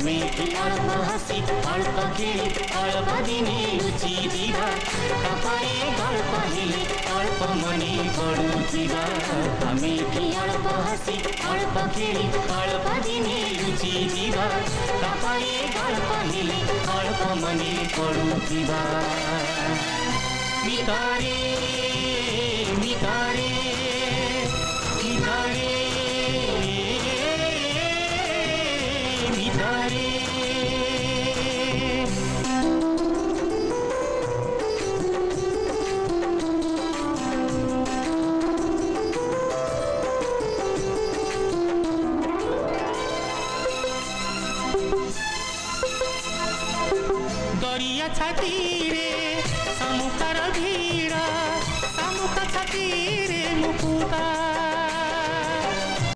मेटी अल्प हसी अल्प खेली अल्प दिने रुचिदिँदा तपाईँ गल्प हेली अल्प मनी बढुदिँदा मेटी अल्प हसी अल्प खेली अल्प दिने रुचिदिँदा तपाईँ गल्प हेली अल्प मनी बढुदिँदा मितारे मितारे मितारे मितारे गरिया छाती रे समुख र भिड समुख छाती